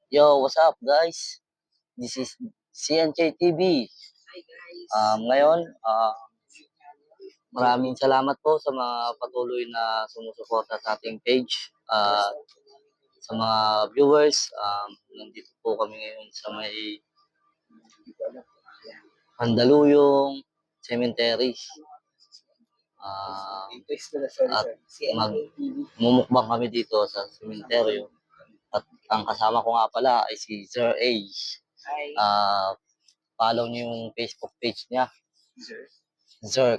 Yo, what's up guys? This is CNJ TV. Hi guys. Ngayon, maraming salamat po sa mga patuloy na sumusuporta sa ating page. Sa mga viewers, nandito po kami ngayon sa may Mandaluyong Cemetery. At magmumukbang kami dito sa sementeryo. At ang kasama ko nga pala ay si Sir A. Hi. Follow niyo yung Facebook page niya. Sir. Sir.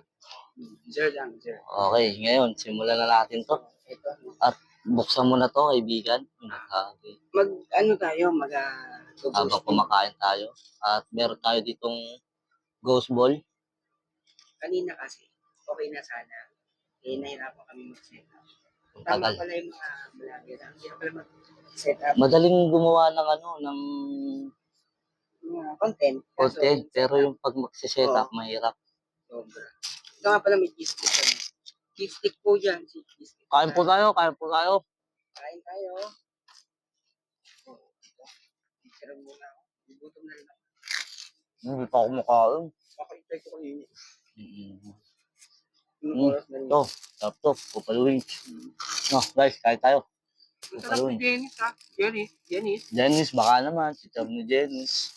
Sir lang, sir. Okay, ngayon, simulan na natin to. Ito. At buksan mo na to, kaibigan. Ano tayo, Habang kumakain tayo. At meron tayo ditong ghost ball. Kanina kasi, okay na sana. Nahirapan kami mag-set up. Tagal. Tama pala yung mga vlogger. Ang hirap pala mag-set up. Madaling gumawa ng Mga content. content, pero yung pag magsiset up, mahirap. Sobra. Ito nga pala may cheese stick kami. Cheese stick po dyan. Kain po tayo. Kain tayo. Pero muna ako. Gutom na rin ako. Hindi pa ako makain. Pakitry ko kanina. Ito, sarap to, pupaluin. No, guys, kain tayo. Ang sarap ni Dennis ha. Dennis, baka naman, si Tom ni Dennis.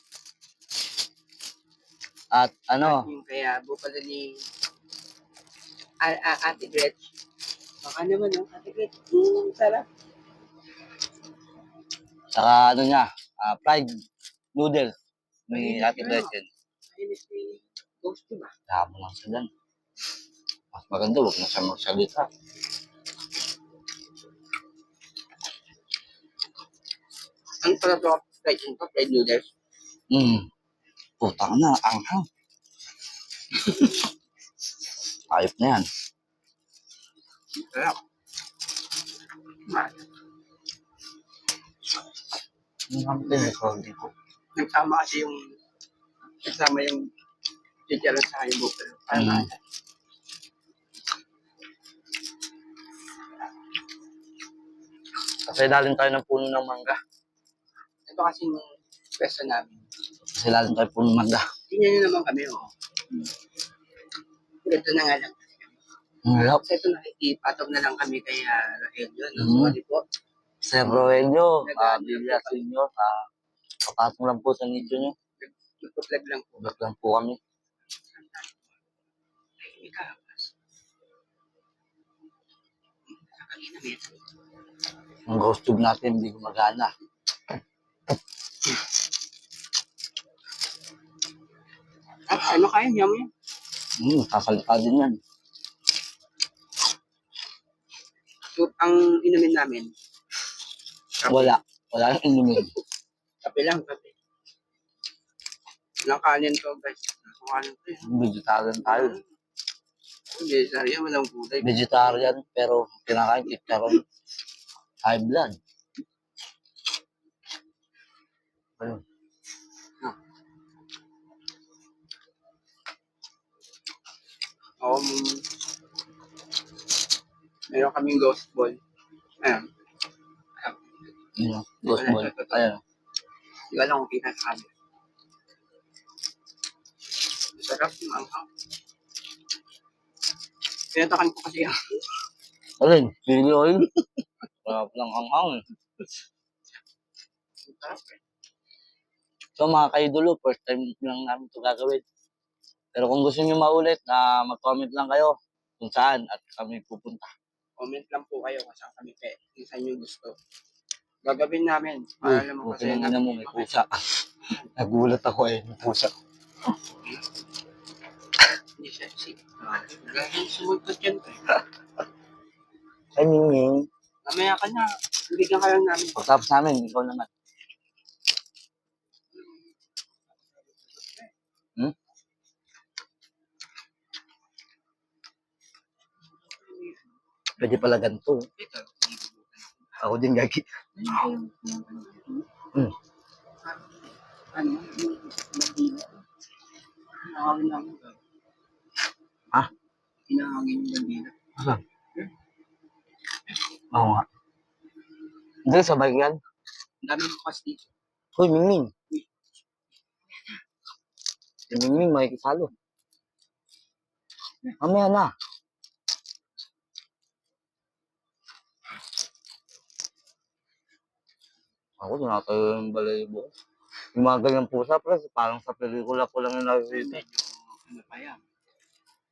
At ano? Yung kaya bukala ni Ate Gretch. Baka naman no, Ate Gretch. Sarap. Saka ano niya, fried noodle ni Ate Gretchen. Ayos ni Ghost ba? Tama lang siya dyan. Mas maganda, huwag na siya magsalita. Ang sarap ako fried noodles. Putang na, anghang. Ayop na yan. Sarap. Ang pinag-record ko. Nagsama kasi yung chicharon sa haybo. Kasi lalim tayo ng puno ng mangga. Ito kasi yung pwesto namin. Kasi lalim tayo puno ng mangga. Tingnan nyo naman kami, oh. Ito na nga lang. Kasi ito nakikipatog na lang kami kay Rogelio. Sorry po. Sir Rogelio, Biblia Senior, kapatong lang po sa nicho nyo. Nagpa-vlog lang po. Vlog lang po kami. Ang ghost tube natin hindi gumagana. Ano kayo? Yummy? Kakalita din yan. So, ang inumin namin. Wala yung inumin. Kape lang, kape. Walang kanin to, guys. Walang kanin to. Vegetarian tayo. Vegetarian, walang gulay. Vegetarian, pero kinakain chicharon. High blood. Ayun. Meron kaming ghost ball. Ayan. Ghost ball. Ayan. Hindi ko alam kung kita sa kami. Sarap yung anghang. Pinatakan ko kasi yan. Alin? Chili oil? Sarap lang anghang. So mga kaidolo, first time lang namin ito gagawin. Pero kung gusto nyo maulit, mag-comment lang kayo kung saan at kami pupunta. Comment lang po kayo kung saan kami kung saan nyo gusto. Gagawin namin. Para naman kasi na mo, may pusa. Nagulat ako may pusa. Hindi siya, Dahil sumultot yan. Ay, Ming. Mamaya ka na. Bigyan ka lang namin. Pagtapos namin, ikaw naman. Pwede pala ganito. Ako din gagi. Ano? Madila. Hinahangin namin. Ha? Hinahangin yung bandila. Oo nga. Hindi, sabay yan. Ang dami bukas dito. Hoy, Mingming. Si Mingming, makikisalo. Mamaya na. Ako, tinatayo yung balayibo ko. Yung mga ganyang pusa, pre, parang sa pelikula ko lang yung nakikita. Medyo, ano pa yan.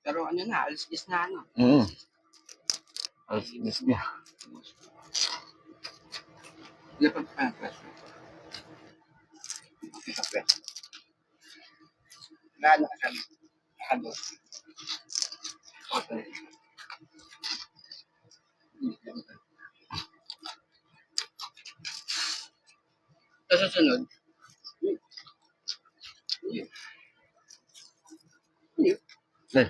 Pero ano na, alis-is na ano. Alas, dis niya. Lipat pa yung presyo. Kape. Gaano ka sabi? Nakado. Okay. Sa susunod, Eh,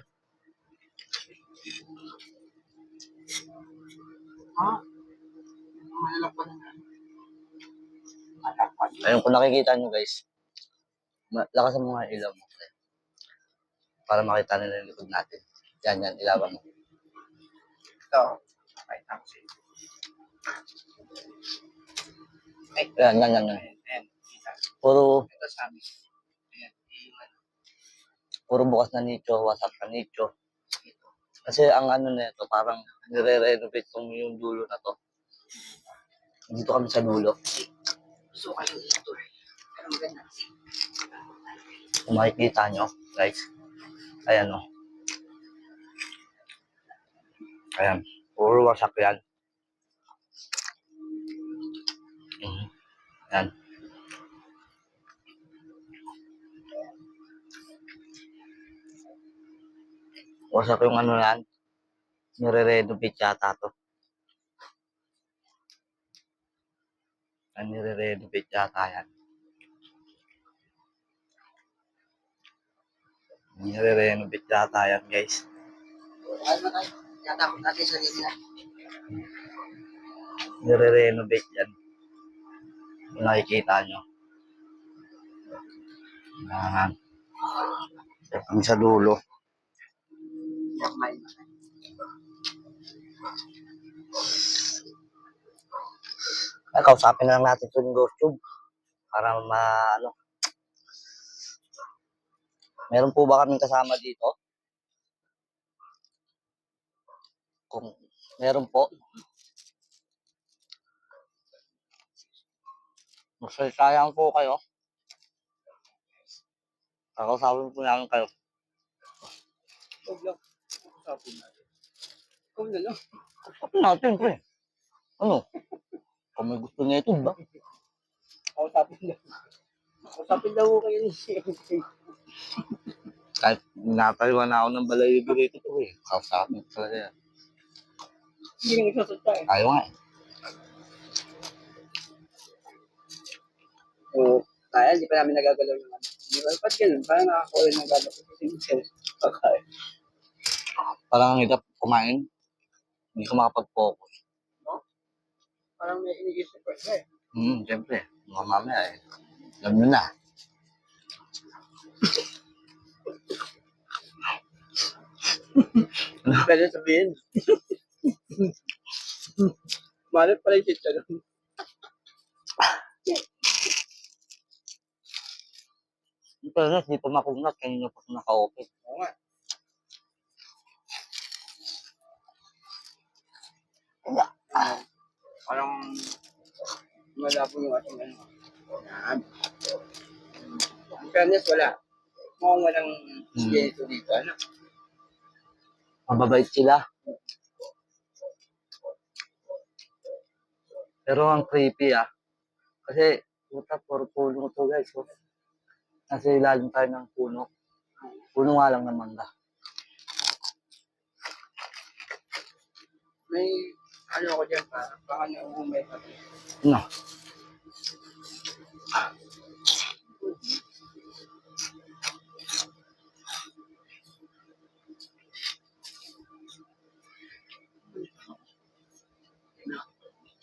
malalak pa na. Malak pa. ayun, kung nakikita nyo guys, lakasan mo nga yung ilaw mo. Para makita nila yung likod natin. Yan, ilawan mo. Ito. Okay, tapos ito. Yan. Ayan. Kita. Puro, Ito sabi. Ayan. Iwan. puro bukas na nicho, wasak na nicho. Kasi ang ano na ito, parang nire-renovate yung dulo na to. Dito kami sa dulo. Gusto ko yung ito. Pero maganda kasi. Kung makikita nyo, guys. Ayan o. Ayan. Puro wasak yan. Yan. Wasak yung ano yan. Nire-renovate yata to. Nire-renovate yata yan. Nire-renovate yata yan, guys. Ano na tayo? Yatakot natin sa nila. Nire-renovate yan. Kung nakikita nyo. Yan. Kami sa dulo. Ay, kausapin na lang natin ito yung GoTube. Para ano. Meron po ba kaming kasama dito? Kung meron po. Magsasayang po kayo. Kakausapin po namin kayo. Huwag lang. Usapin natin. Ikaw na lang. Kausapin natin, pre. Ano? Kung may gusto na ito, ba? Usapin lang. Usapin daw ko kayo ni Siyempre. Kahit natayuan na ako ng balayibo rito to eh. Kausapin talaga yan. Hindi nga nagsasalta eh. Ayaw nga eh. Oo. Kaya, hindi pa namin nagagalaw yung ano. Di ba? Ba't ganun? Parang nakakakuha ng gagawin ko kasi yung self. Okay. Parang ang hirap kumain. Hindi ko makapag-focus. No? Parang may iniisip ko siya eh. Siyempre. Mga mamaya eh. Alam nyo na. Pwede sabihin. Malot pala yung chit doon. Hindi pa makunat. Kanina pa naka-open. Oo nga. Parang malabo yung ating ano. Yan. Ang fairness, wala. Mukhang walang dito dito. Ano? Mababait sila. Pero ang creepy ah. Kasi, puta, puro puno to guys. Oh. Nasa ilalim tayo ng puno. Puno nga lang ng mangga. May ano ako dyan pa. Baka nauumay pa. Ano?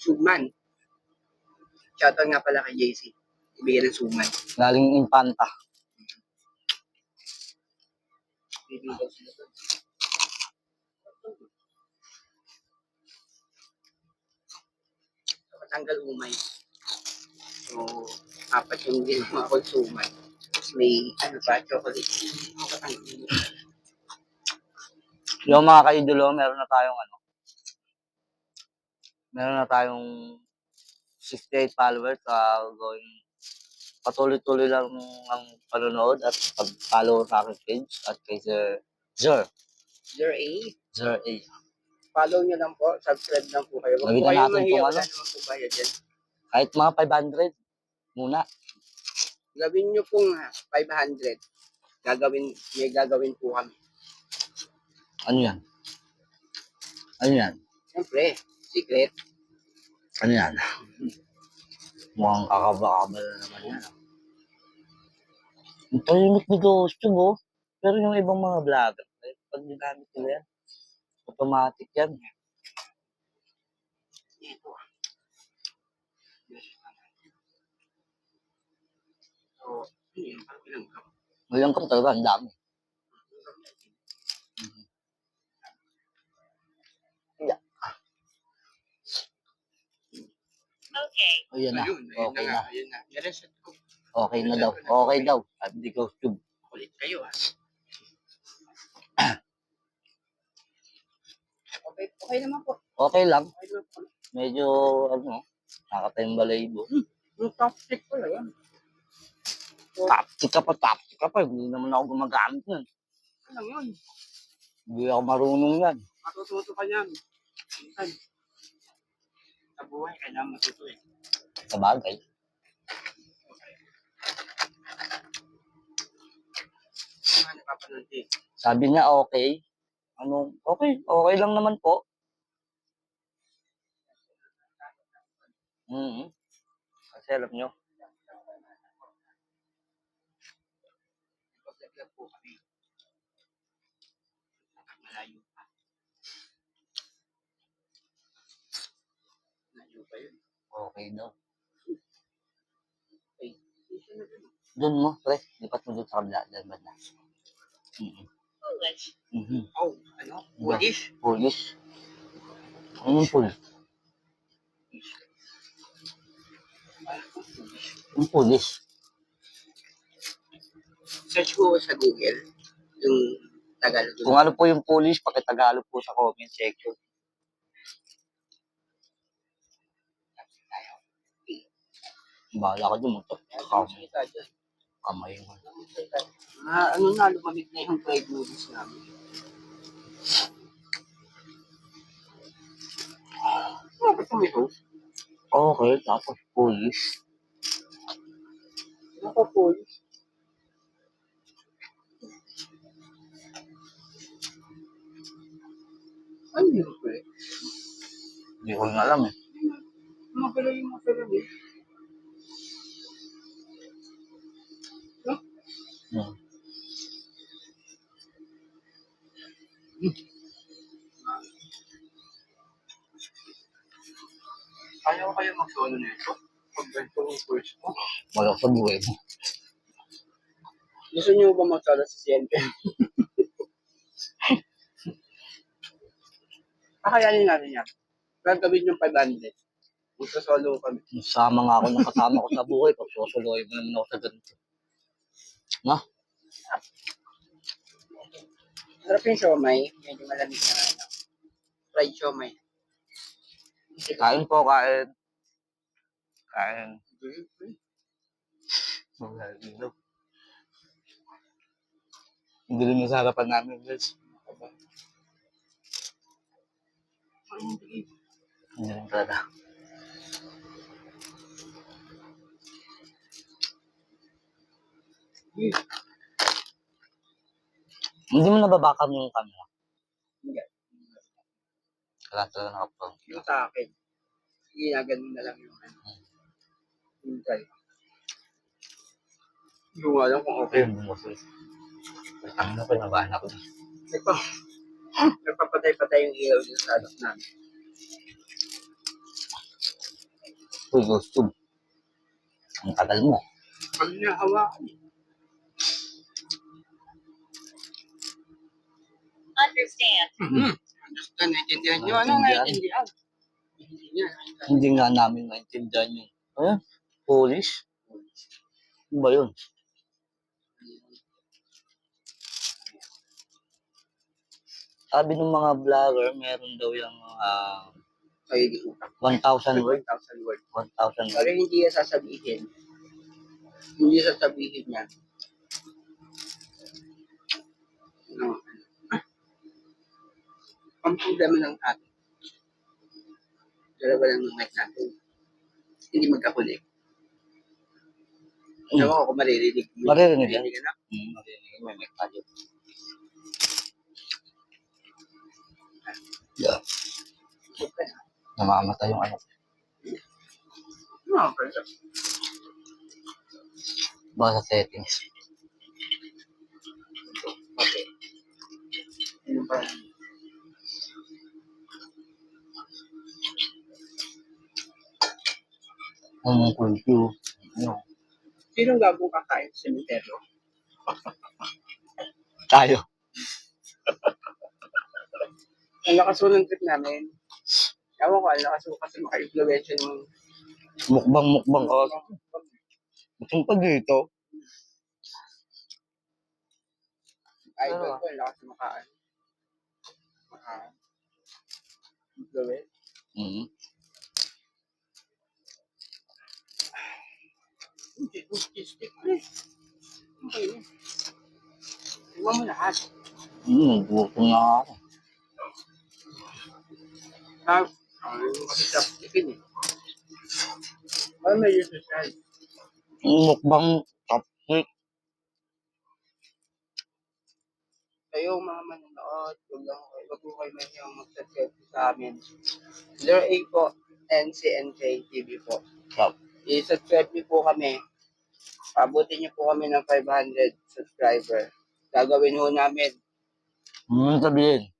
Sugman. Shoutout nga pala kay JC. Ibigay ng sugman. Galing Infanta. Bibigay daw sila doon. Matanggal umay. So, Apat yung din mga konsuman. Tapos may ano pa, chocolate. Yung mga kaidolo, meron na tayong 68 followers. Going patuloy-tuloy lang ang panonood at pag-follow sa aking page at kay Sir Zer. 08. Zer A. Follow nyo lang po. Subscribe lang po kayo. Huwag po Gawin na kayo natin mahiya. kung Wala ano. naman po bayad yan. Kahit mga 500 muna. Gawin nyo pong 500. May gagawin po kami. Ano yan? Ano yan? Siyempre, secret. Ano yan? Mukhang kakabakabal na naman yan. Ang tahimik ni Ghost oh. Pero yung ibang mga vlogger, pag ginamit nila yan, automatic yan. Ito. So, yun, ilang ka. Ngayon ka talaga, ang dami. Yeah. Okay. Ayan na. Ayun, ayun Okay na na. nga. Ayun na. Nireset ko. Okay na daw. Okay daw. Sabi ni Ghost Tube. Kulit kayo ha. Okay naman po. Okay lang. Okay naman po. Medyo, nakatayong Yung toxic ko lang yan. Taptik ka pa. Hindi naman ako gumagamit nun. Ano yun? Hindi ako marunong yan. Matututo ka yan. Minsan. Sa buhay, kailangan matuto eh. Sa bagay. Mga napapanood eh. Sabi niya okay. Okay. Okay lang naman po. Kasi alam nyo, Ipag-vlog po kami. Malayo pa. Malayo pa yun. okay daw. Okay. Isa na dun. Doon mo, pre. Lipat mo doon sa kabila. Dahil ba na? Foolish. Oh, ano? Polish? Polish. Ano yung polish? Yung polish. Search ko sa Google yung Tagalog. Kung ano po yung polish, pakitagalog po sa comment section. Bahala ka dun mo. Kamay mo. Ano na, lumamig na yung fried noodles namin. Bakit kami ito? Okay, tapos polish. Ako Polish. Ano yun po eh? Hindi ko rin alam eh. Mga pala yung mga pala eh. Hmm. Kaya ko kaya mag-solo na ito? Pag ganito yung course mo. Wala sa buhay mo. Gusto niyo ba mag-solo sa CNP? Kakayanin natin yan. Gagawin yung 500. Magsa-solo kami. Sama nga ako ng kasama ko sa buhay. Pag susuloy mo naman ako sa ganito. Na? Sarap yung siomay. Medyo malamig na ano. Fried siomay. Kain po, kain. Kain. Hindi rin sa harapan namin, guys. Hindi rin talaga. Hindi mo nababakam yung camera. Hindi. Wala talaga nakapag. Yung sa akin. Ginaganon na lang yung ano. Yung try. Hindi ko alam kung okay. Ayun, bumusos. Ang na, pinabahan ako. Nagpapatay-patay yung ilaw dito sa anak namin. Uy, Ghost Tube. Ang tagal mo. Pag nahawakan. Understand. Understand, naintindihan nyo. Ano naintindihan? Hindi nga namin maintindihan yung, Polish? Ano ba yun? Sabi ng mga vlogger, meron daw yung Kayo di utak. 1,000 word. 1,000 word. 1,000 Pero word. hindi yan sasabihin. Hindi sasabihin niya. No. Ang problema ng atin, dalawa lang ng mic natin. Hindi magkakulik. Ewan ko kung maririnig. Maririnig yan? Maririnig na. Maririnig. May mic tayo. Yeah. Okay. Namamatay yung ano. No, pero Baka sa settings. okay. Ano pa? Ang kulto. Ano? Sino gagawin kakain sa cemetery? Tayo. Ang lakas ko ng trip namin. Ewan ko, ang lakas ko kasi maka-influensya ng Mukbang ka. Bukang pa dito. idol ko. Ang lakas maka-influence. Mm-hmm. Hindi, stick ko eh. Okay na. Iwan mo lahat. Gutom na ako. Kasi chopstickin eh. Ano may social? Mukbang chopstick. Kayo mga manonood, wag po kayo mahiyang mag-subscribe sa amin. 08 po, NCNK TV po. Chop. I-subscribe niyo po kami. Pabutin niyo po kami ng 500 subscriber. Gagawin ho namin. Sabihin.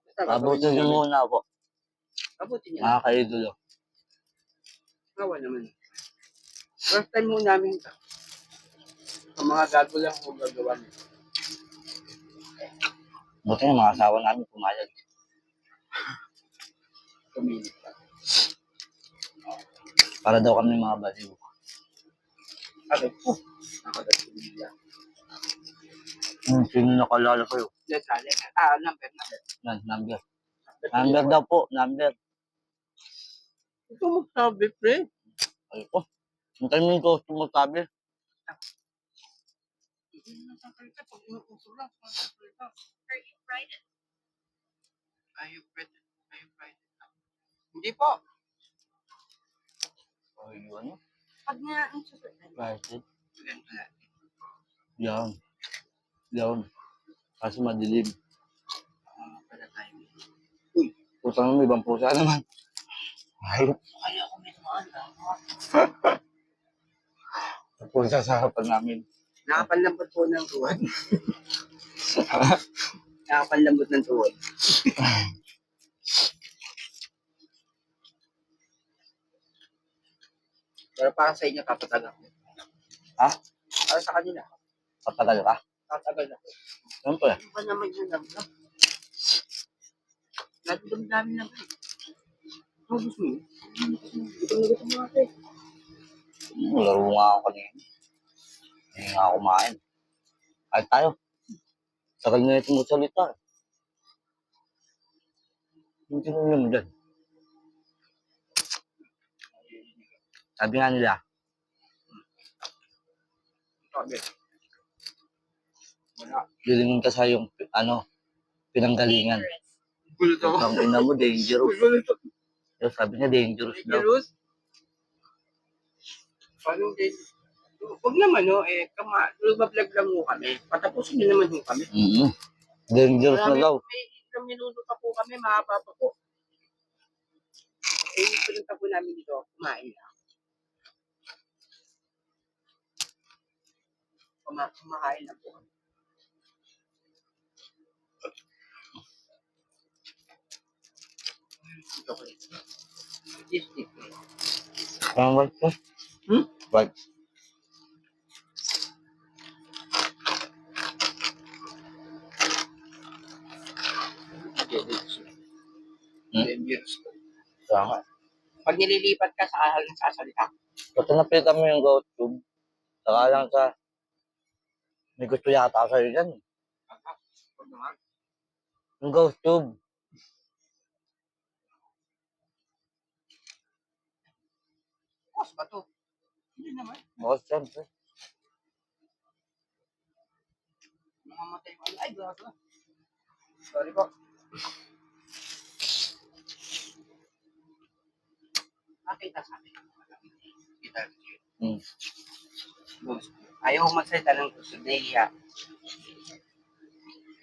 Basta Abutin gagawin nyo namin. muna po. Pabutin niyo. Mga kaidolo. Nawa naman. First time mo namin ito. Sa mga gago lang ho gagawa niyo. Buti nga mga asawa namin pumayag. Pumilit ka. Para daw kami mga baliw. Sabi po, nakadatumila. Sino nakalala kayo? Letale. Number. Yan, number. Number daw po, number. Ito magsabi, pre. Ay po. Hintayin mo yung customer sabi. Hindi na sasalita pag inuuso lang. Sasalita. Are you frightened? Ayup, hindi po. Ay, ano? Pag nga ang sasalita. Prices. Ganito na. Yan. Yan. Kasi madilim. Pala tayo. Pusa naman, ibang pusa naman. Hayop. Kaya ako may tumaan. Pusa sa harapan namin. Nakapanlambot po ng tuwan. Nakapanlambot ng tuwan. Pero para sa inyo, tatagal ako. Ha? Para sa kanila, Patagal ka? tatagal ako. Siyempre. Ano ba naman yung lamlam? Nagdamdamin lang kayo. Ano gusto mo? Gusto mo natin. Laro nga ako kanina. Hindi nga ako kumain. Ay tayo. Tagal na ito mo salita. Hindi mo yun dyan. Sabi nga nila, Sabi. Wala. lilingon ka sa yung, pinanggalingan. Dangerous. Gulat ako. Ang ina mo, dangerous. Gulat ako. Yung sabi niya, dangerous daw. Dangerous? Paano dangerous? Huwag naman, no? Lumablog lang mo kami. Patapusin niyo naman ho kami. Dangerous na daw. May isang minuto pa po kami, mahaba pa po. Yung pinunta po namin dito, kumain na. Kumakain na po kami. Ito ko rin. Stick. Parang white ka? White. Dangerous. Kaya nga. Pag nililipat ka sa sasalita. Basta napita mo yung goat tube, Saka lang sa, may gusto yata sa'yo dyan. Huwag naman. Yung ghost tube. Boss ba to? Hindi naman. Boss, syempre. Mamamatay ko. Ay, grabe. Sorry po. Nakita sa akin. Kita. Hmm. Boss. Ayaw ko magsalita ng gusto. Nahiya.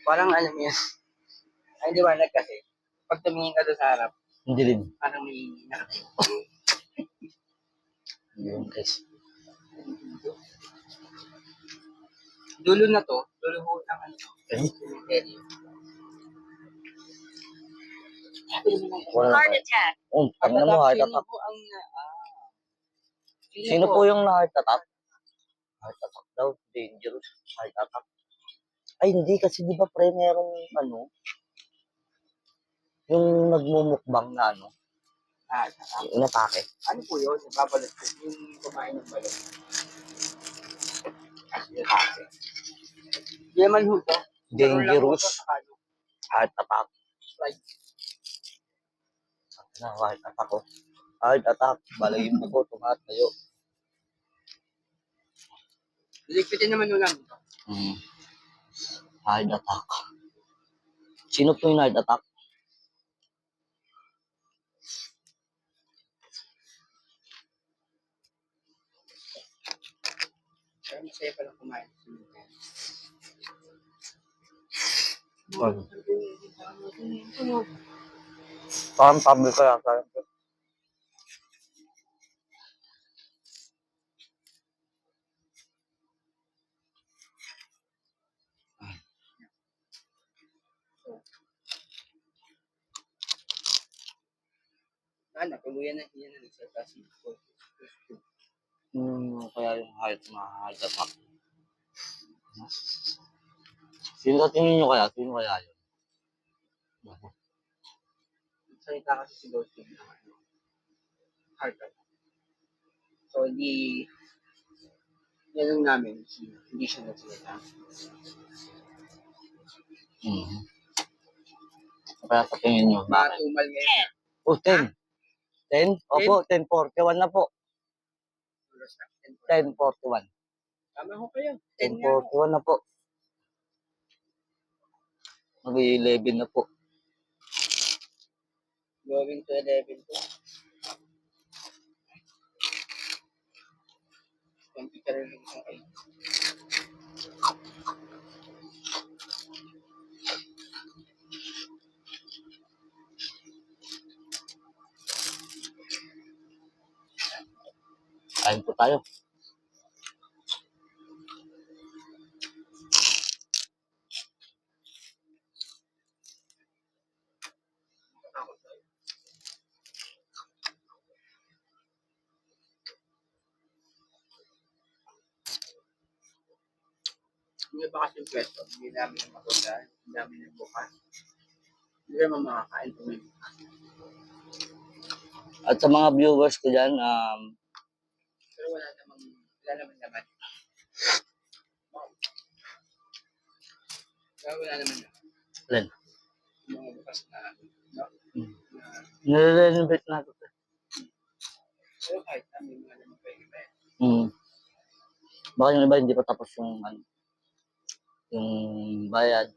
Parang alam mo yan. Ay, di ba, kasi. Pag tumingin ka doon sa harap, Hindi rin. parang may nakatayo. Yun, guys. Dulo na to. Dulo ho ng ano to. Eh, Cemetery. wala Heart na. attack. Oh, tangina mo, heart Sino attack. po ang Sino po yung na-heart attack? Heart attack daw. Dangerous. Heart attack. Ay, hindi. Kasi di ba pre, merong ano, yung nagmumukbang na ano, inatake. ano po yun? Nababalot po. Yung kumain ng balot. Kasi. Hindi naman ho to. Dangerous. Sakalo. Heart attack. Right. Na, heart attack ko. Heart attack. Balayin mo ko, tumahat kayo. Liquitin naman nyo lang ito. Hmm. Heart attack. Sino po yung heart attack? Pero masaya pa lang kumain. Parang public ka yata. Tuluyan na yan na nagsasasin ko. Kaya yung heart attack. Sino sa tingin nyo kaya? Sino kaya yun? Salita kasi si Ghost King ng ano, heart attack. So, hindi, yan lang namin, hindi siya nagsalita. Mm-hmm. Kaya sa tingin nyo, bakit? Matumal ngayon. Oh, 10. 10? Opo, 10:41 na po. 10:41. Tama ho kayo. 10:41 na po. Mag-11 na po. Going to 11 po. Computer rin sa kayo. Kain po tayo. Hindi ba kasi yung pwesto, hindi namin yung makulaan, hindi namin yung bukas. Hindi naman makakain kung may bukas. At sa mga viewers ko dyan, Pero wala naman naman. Pero wala naman naman. Len, Yung mga bukas na, no? nire-renovate natin. Pero kahit na may mga naman pa yung iba. Baka yung iba hindi pa tapos yung ano, yung bayad.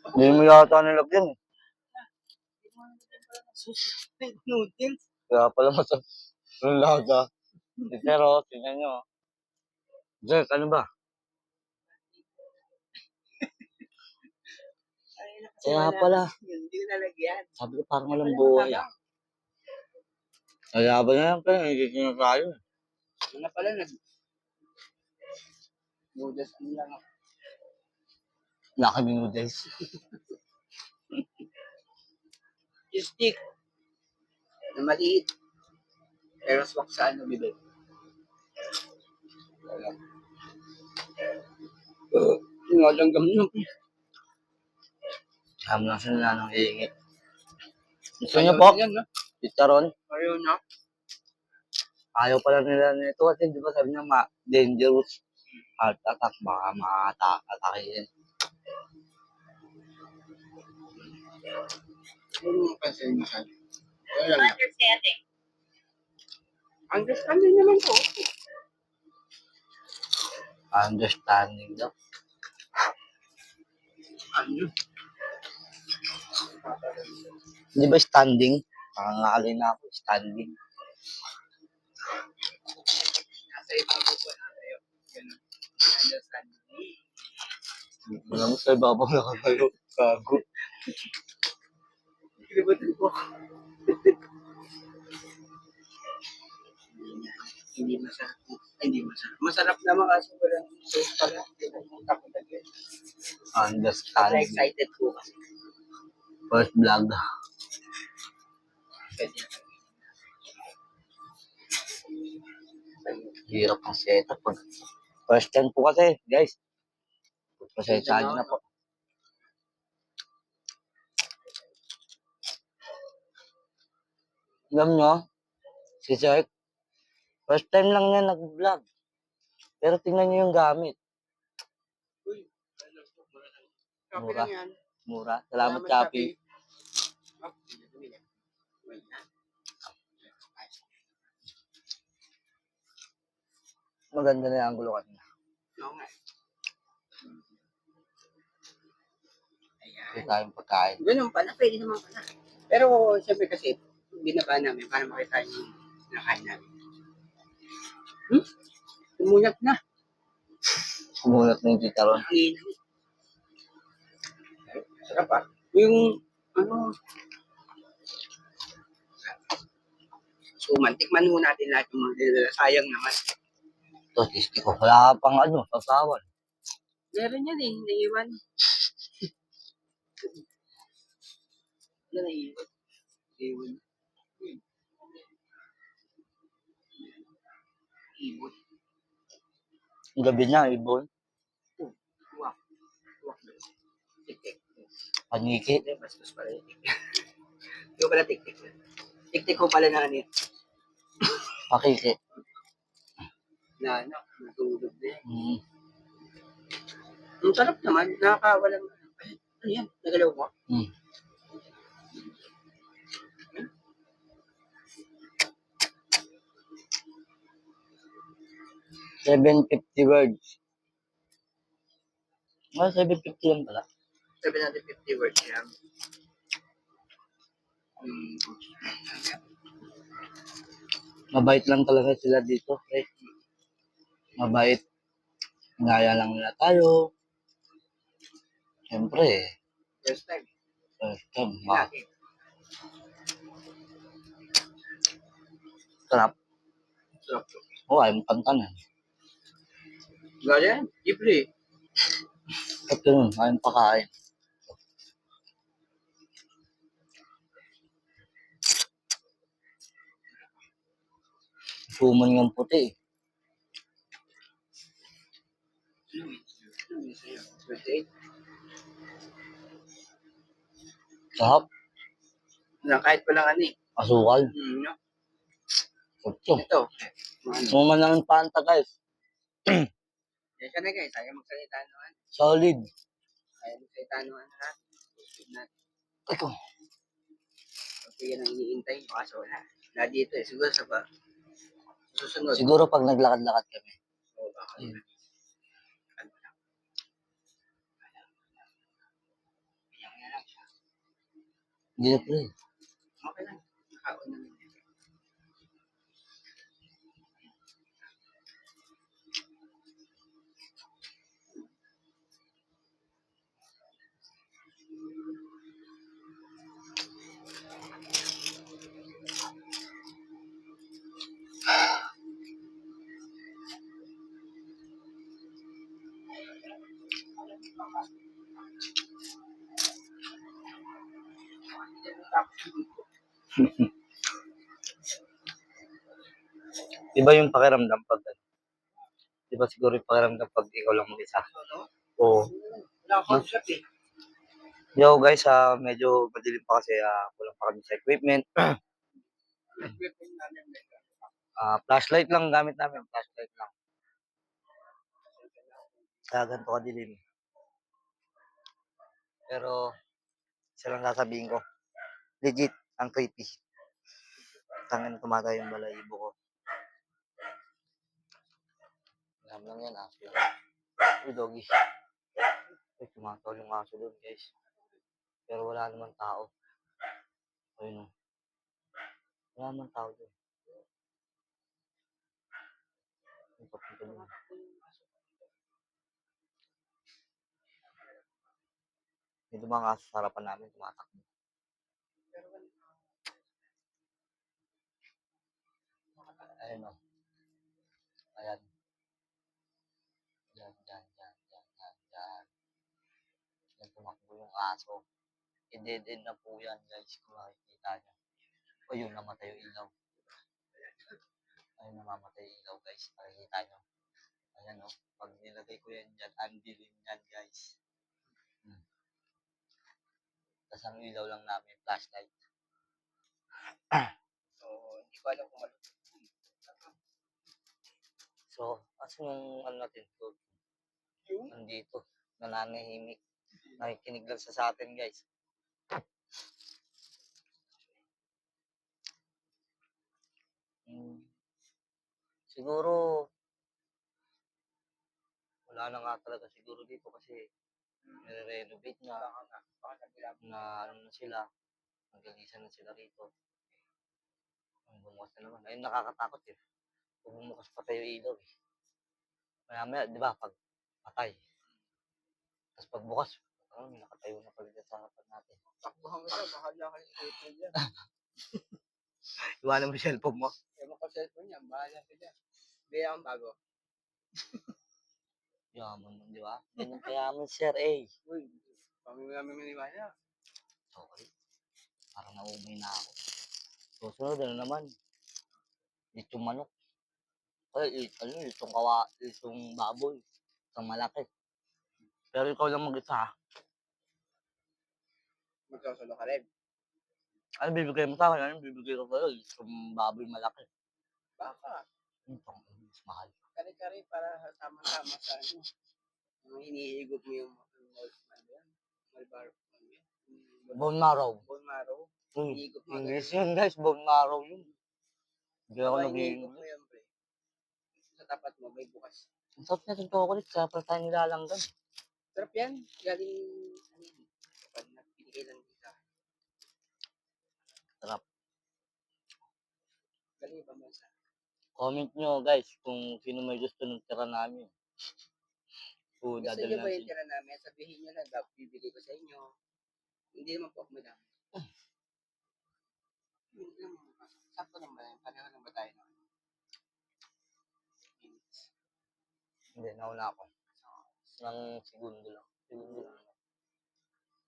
Hindi mo yata nilagyan eh. Noodles. Kaya pala masarap yung laga. Pero, tingnan nyo. Jack, ano ba? Kaya pala. Hindi ko nalagyan. Sabi ko parang walang buhay ah. Kaya ba na yan, pero hindi ko na tayo. Ano na pala, noodles ano lang ako. Wala kami noodles. Yung stick na maliit. Pero swak sa ano, bibig. Yung nga langgam nyo. Alam lang sila nang hihingi. Gusto niyo po? Yan, no? Chicharon? Ayaw na. Ayaw pala nila nito kasi di ba sabi niya dangerous heart attack, baka ma-atake. Yung pansin mo siya. Wala lang. Understanding. Understanding naman po. Understanding daw. Ano? Di ba standing? Nangangalay na ako, standing. Nasa ibabaw po na tayo. Ganun. Understanding. Wala mo sa ibabaw na kayo. Gago. Kilibutin po. Hindi masarap. Hindi masarap. Masarap naman kasi walang sauce pala. Tapos agad. Sobrang Understanding. excited po kasi. First vlog. Pwede. Hirap ang setup. First time po kasi, guys. Pasensyahan niyo na po. Alam nyo, si Sir, first time lang niya nag-vlog. Pero tingnan niyo yung gamit. Uy, ano po, copy Mura. lang yan. Mura. Salamat, Chappy. Oh, dumi na. Wait na. Maganda na yung angulo kanina. Oo nga. Kasi Ayan. tayong pagkain. Ganun pala, pwede naman pala. Pero siyempre kasi, binaba namin para makita yung nakain namin. Umulat na. Kumulat na yung chicharon. Ang sarap ah. Yung, ano, so, mantikman muna natin lahat yung mga nilala. Sayang naman. Ito, tisti ko. Wala ka pang sasawan. Meron yan eh, naiiwan. Yan naiiwan. Naiiwan. Ibon. Ang gabi na, ibon. Tuwak. Tuwak na. Tik-tik. Paniki. Hindi, bastos pala yun. Hindi ko pala tik-tik. Tik-tik ko pala na ano yun. Pakiki. Na ano, natulog na yan. Mm. Ang sarap naman, nakakawalang, ano yan, nagalaw ko. Mm. $750 words. Ah, 750 lang pala. 750 words yan. Mabait lang talaga sila dito. Eh. Mabait. Ngaya lang nila tayo. Siyempre, First time. first time. Natin. Sarap. Sarap to. Oo, ayaw mong kantanan. Gaya yan, libre. At yun, ayaw mong pakain. Suman ng puti. Sarap. Na kahit walang ano eh. Asukal. No? Kutso. Ito. Ano? Suman ng panta, guys. Yan siya na guys, ayaw magsalita naman. Solid. Ayaw magsalita naman na. Ito. Okay, yan ang iniintay nyo kaso wala. Na dito eh, siguro sa ba? Susunod. Siguro pag naglakad-lakad kami. Oo, baka yun. Ano lang. Yan na lang siya. Hindi na pre. Okay lang. Nakaon na lang. Iba yung pakiramdam pag ano, iba siguro yung pakiramdam pag ikaw lang mag-isa. Oo. Wala akong concept eh. Yo guys, medyo madilim pa kasi kulang pa kami sa equipment. Equipment namin. Flashlight lang gamit namin, flashlight lang. Kaya ganito kadilim. Pero isa lang sasabihin ko, legit ang creepy. Tangin tumatay yung balahibo ko. Alam lang yan, aso lang. Uy, doggy. Uy, tumatawal yung aso doon, guys. Pero wala naman tao. Ayun o. Wala naman tao doon. Ay, papunta doon. May mga aso sa harapan namin, tumatakbo. Ayun o. Ayan. Yan, yan, yan, yan, yan, yan. Yan, tumakbo yung aso. I-dead end na po yan, guys, kung makikita nyo. Ayun, namatay yung ilaw. Ayun, namamatay yung ilaw, guys. Nakikita nyo. Ayan o. Pag nilagay ko yan dyan, ang dilim yan, guys. Tapos ang ilaw lang namin, flashlight. So, hindi ko alam kung ano. So, asan yung ano natin? So, Yung? nandito. Nananahimik. Nakikinig lang sa atin, guys. Siguro, wala na nga talaga siguro dito kasi nire-renovate na, ano na sila, nagalisan na sila rito. Ang bumukas na naman. Ayun, nakakatakot eh. Kung bumukas pa tayo ilaw eh. Maya, di ba, pag patay. Tapos pag bukas, may nakatayo na pala dyan sa harapan natin. Takbuhan ko siya, bahala kayo sa cellphone dyan. Iwanan mo yung cellphone mo. Ewan ko cellphone niya, bahala ka dyan. Hindi akong bago. Yaman mo, di ba? Ganyan kayaman, sir, eh. Uy, pamimiliwala. Sorry. Parang naumay na ako. Susunod, ano naman? Litong manok. Ay, litong baboy. Itong malaki. Pero ikaw lang mag-isa, ha? Magsasalo ka rin. Ano bibigay mo sa akin? Ano bibigay ko sa'yo? Itong baboy malaki. Baka, Itong mas mahal. kare-kare para tama-tama sa ano. Yung hinihigop mo yung malbar. Bone marrow. Bone marrow. Uy, Hinihigop mo. English yun, guys. Bone marrow yun. Hindi ako Hinihigop nag-English. mo yan, pre. Sa tapat mo, may bukas. Ang sarap natin chocolate, kaya pala tayo nilalanggan. Sarap yan. Galing, ano yun, kapag nagpinigay lang dito. Sarap. Galing ibang bansa. Comment nyo, guys, kung sino may gusto ng tira namin. Gusto Dadal nyo na ba yung tira namin? Sabihin nyo lang, bibigay ko sa inyo. Hindi naman po ako madami. Hindi naman. Sakto lang ba yan? Pareho lang ba tayo? Hindi, nauna ako. Nang segundo lang. Segundo lang.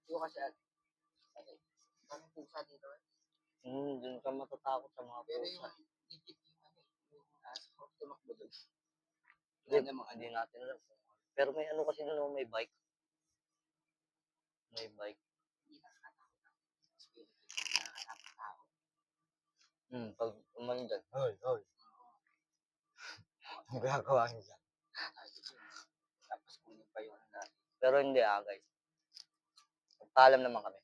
Ito kasi, okay. Parang pusa dito. Dun ka matatakot sa mga Pero pusa. yung digit yung ano, yung aso, tumakbo doon. Hindi natin alam. Pero may ano kasi doon, may bike. May bike. Pag umano dyan, hoy, hoy. Ang gagawa niya dyan. Tapos kunin pa yung ano. Pero hindi guys. Magpaalam naman kami.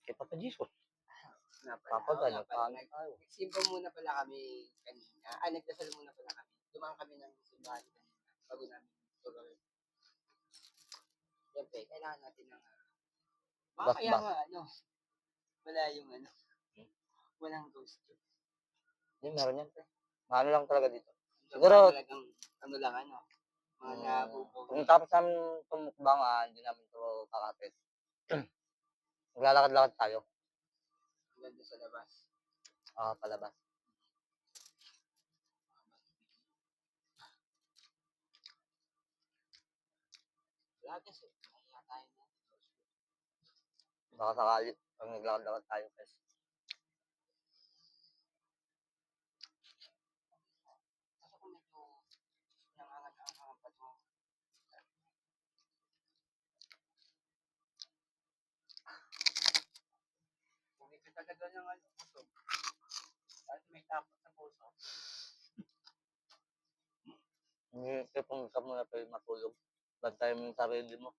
Kay Papa Jesus. Papa God, nagpaalam tayo. Simba muna pala kami kanina. Nagdasal muna pala kami. Dumaan kami ng simbahan kanina. Bago namin tuloy. Siyempre, kailangan natin ng baka kaya nga, wala yung walang ghost trip. Hindi, meron yan. Ano lang talaga dito. Siguro, talagang, lang, mga nabubog. Kung tapos namin tumukbang, hindi namin ito kakapit. Maglalakad-lakad tayo. Ganda sa labas. Palabas. Wala kasi, mahiya tayo na. Baka sakali, pag naglakad-lakad tayo, guys. Tagad ng ano, puso. At may takot sa puso. Hindi tipong ka muna pwede matulog. Bantayan mo yung sarili mo.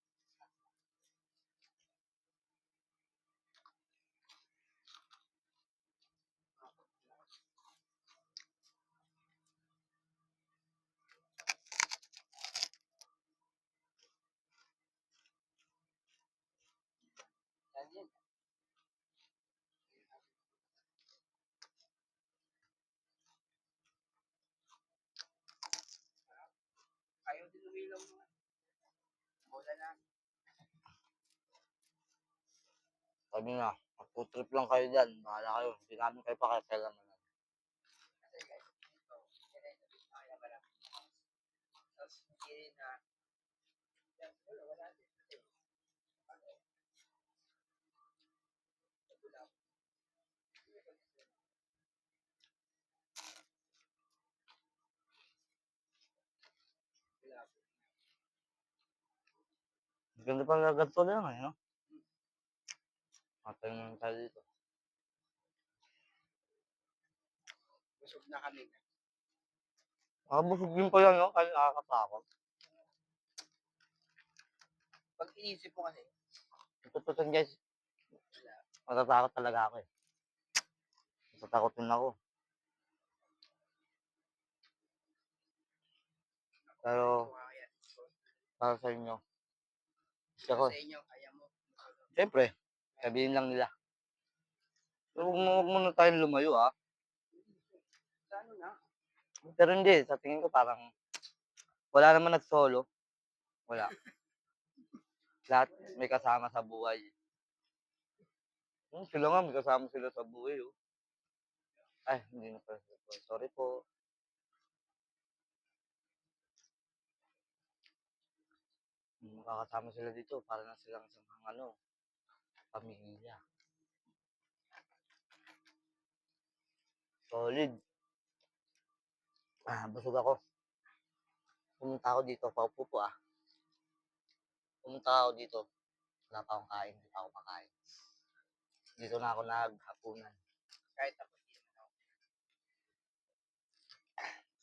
Yan yun. Ayaw din umilaw mo. Bola na. Sabi nga, magputrip lang kayo dyan. Bahala kayo. Hindi namin kayo pakikialaman. Kasi guys, ito. Kaya ba lang. Tapos hindi rin na. Yan, wala din. Kasi, ano, wala. Wala. Ganda pa nga ganito lang eh, no? Matay naman tayo dito. Busog na kami. Busog din pa yan, no? Kaya nakakatakot. Pag inisip mo kasi, Tututusin guys, wala. matatakot talaga ako eh. Matatakot din ako. Pero, Kaya, para sa inyo. Kasi sa ako, inyo, kaya mo. siyempre, sabihin lang nila. Pero huwag muna tayong lumayo, ah. Sa ano na? Pero hindi, sa tingin ko parang wala naman nag-solo. Wala. Lahat may kasama sa buhay. Sila nga, may kasama sila sa buhay, oh. Ay, hindi na pala. Sorry po. Makakasama sila dito para na silang isang ano, pamilya. Solid. Busog ako. Pumunta ako dito, paupo po ah. Pumunta ako dito. Wala pa akong kain, hindi pa ako makain. Dito na ako naghapunan. Kahit ako hindi naman ako.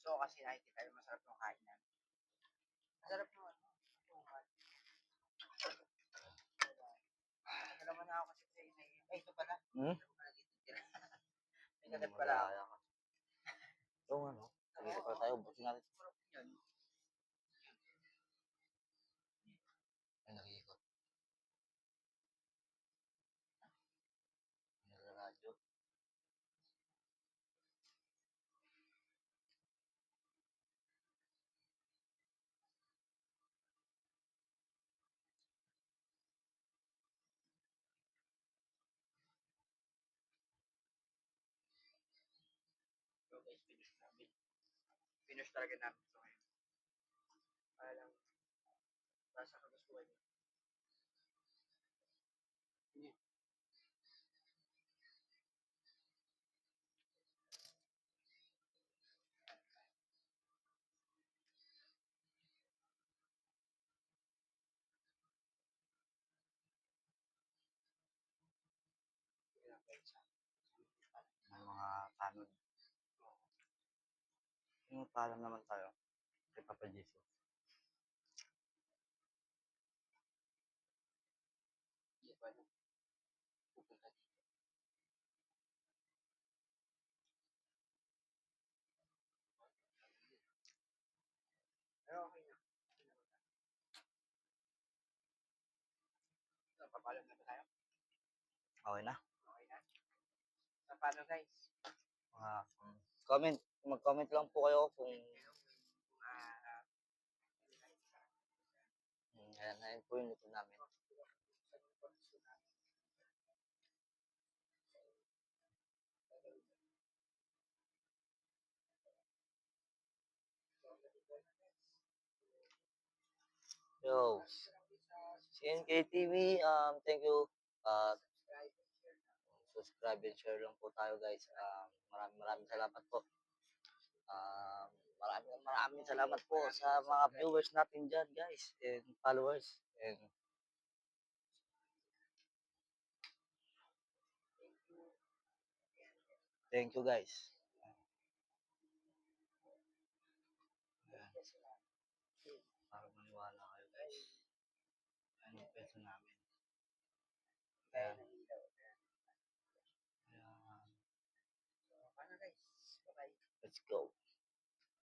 So, kasi nakikita yung masarap yung kain namin. Masarap yung ano. Ano naman ako kasi sa inay. Ay, ito pala. Hmm? Ito pala dito tira. May kagat pala ako. Malaya ka. Oo nga no. Dito pala tayo, buti natin. Yan. Ay, nakikot. Nagradyo. So, guys, finish namin. Finish talaga namin ito ngayon. Para lang, para sa kagustuhan niyo. Yan. Yan, guys. May mga kanon. Yung paalam naman tayo. Kay Papa Jesus. Yan pa lang. Pupunta dito. Pero okay na. So, papalam na ba tayo? Okay na. Okay na. So, paano guys? Comment. Mag-comment lang po kayo kung ayan po yung luto namin. Yo, CNK TV, thank you. Subscribe and share lang po tayo guys. Maraming salamat po. Maraming salamat po sa mga viewers natin dyan guys and followers. And Thank you guys. Ayan, para maniwala kayo guys. Ano yung peso namin. Kaya Ayan. ng ilaw. Ayan. Paano guys? Bye-bye. Let's go.